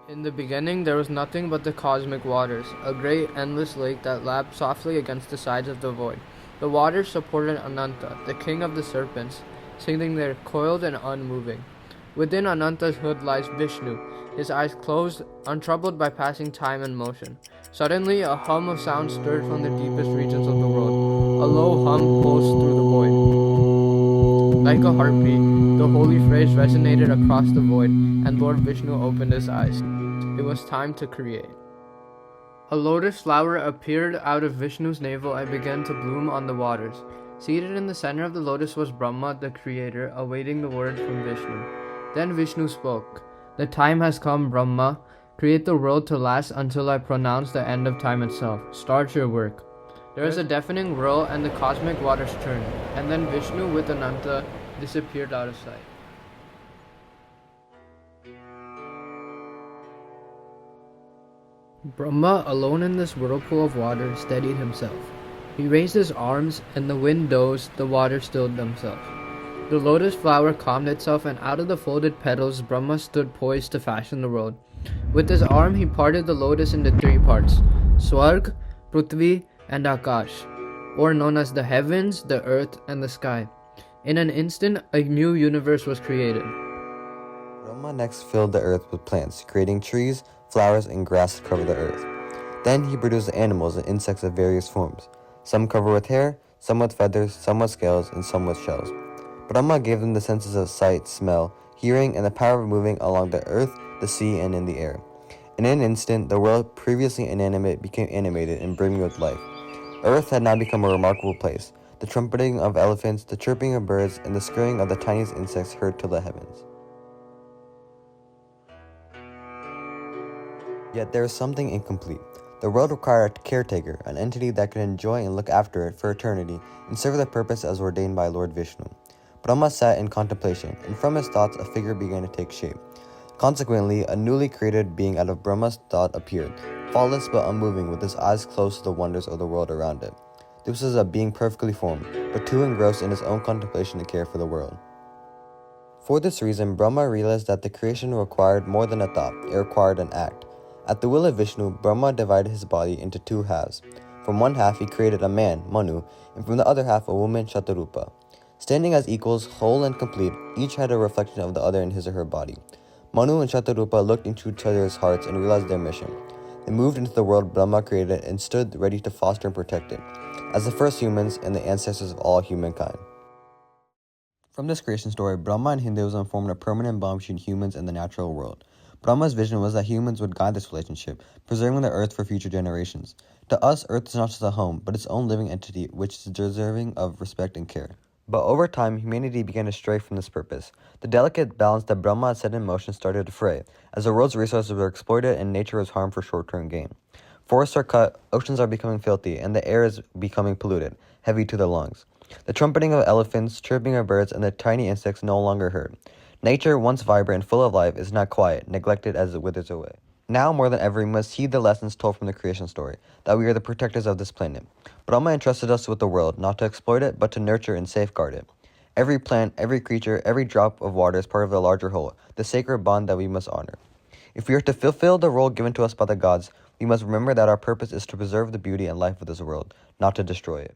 In the beginning there was nothing but the cosmic waters, a great endless lake that lapped softly against the sides of the void. The waters supported Ananta, the king of the serpents, sitting there coiled and unmoving. Within Ananta's hood lies Vishnu, his eyes closed, untroubled by passing time and motion. Suddenly a hum of sound stirred from the deepest regions of the world. A low hum pulsed through the void. Like a heartbeat, the holy phrase resonated across the void, and Lord Vishnu opened his eyes. It was time to create. A lotus flower appeared out of Vishnu's navel and began to bloom on the waters. Seated in the center of the lotus was Brahma, the creator, awaiting the word from Vishnu. Then Vishnu spoke. The time has come, Brahma. Create the world to last until I pronounce the end of time itself. Start your work. There was a deafening whirl and the cosmic waters turned, and then Vishnu with Ananta disappeared out of sight. Brahma, alone in this whirlpool of water, steadied himself. He raised his arms, and the wind dozed, the water stilled themselves. The lotus flower calmed itself, and out of the folded petals, Brahma stood poised to fashion the world. With his arm, he parted the lotus into three parts: Swarg, Prithvi, and Akash, or known as the heavens, the earth, and the sky. In an instant, a new universe was created. Brahma next filled the earth with plants, creating trees, flowers, and grass to cover the earth. Then he produced animals and insects of various forms, some covered with hair, some with feathers, some with scales, and some with shells. Brahma gave them the senses of sight, smell, hearing, and the power of moving along the earth, the sea, and in the air. In an instant, the world previously inanimate became animated and brimming with life. Earth had now become a remarkable place. The trumpeting of elephants, the chirping of birds, and the scurrying of the tiniest insects heard to the heavens. Yet there is something incomplete. The world required a caretaker, an entity that could enjoy and look after it for eternity and serve the purpose as ordained by Lord Vishnu. Brahma sat in contemplation, and from his thoughts a figure began to take shape. Consequently, a newly created being out of Brahma's thought appeared, faultless but unmoving, with his eyes closed to the wonders of the world around it. This was a being perfectly formed, but too engrossed in his own contemplation to care for the world. For this reason, Brahma realized that the creation required more than a thought, it required an act. At the will of Vishnu, Brahma divided his body into two halves. From one half he created a man, Manu, and from the other half a woman, Shatarupa. Standing as equals, whole and complete, each had a reflection of the other in his or her body. Manu and Shatarupa looked into each other's hearts and realized their mission. They moved into the world Brahma created and stood ready to foster and protect it, as the first humans and the ancestors of all humankind. From this creation story, Brahma and Hinduism formed a permanent bond between humans and the natural world. Brahma's vision was that humans would guide this relationship, preserving the earth for future generations. To us, earth is not just a home, but its own living entity which is deserving of respect and care. But over time, humanity began to stray from this purpose. The delicate balance that Brahma had set in motion started to fray, as the world's resources were exploited and nature was harmed for short-term gain. Forests are cut, oceans are becoming filthy, and the air is becoming polluted, heavy to the lungs. The trumpeting of elephants, chirping of birds, and the tiny insects no longer heard. Nature, once vibrant and full of life, is now quiet, neglected as it withers away. Now more than ever, we must heed the lessons told from the creation story, that we are the protectors of this planet. Brahma entrusted us with the world, not to exploit it, but to nurture and safeguard it. Every plant, every creature, every drop of water is part of the larger whole, the sacred bond that we must honor. If we are to fulfill the role given to us by the gods, we must remember that our purpose is to preserve the beauty and life of this world, not to destroy it.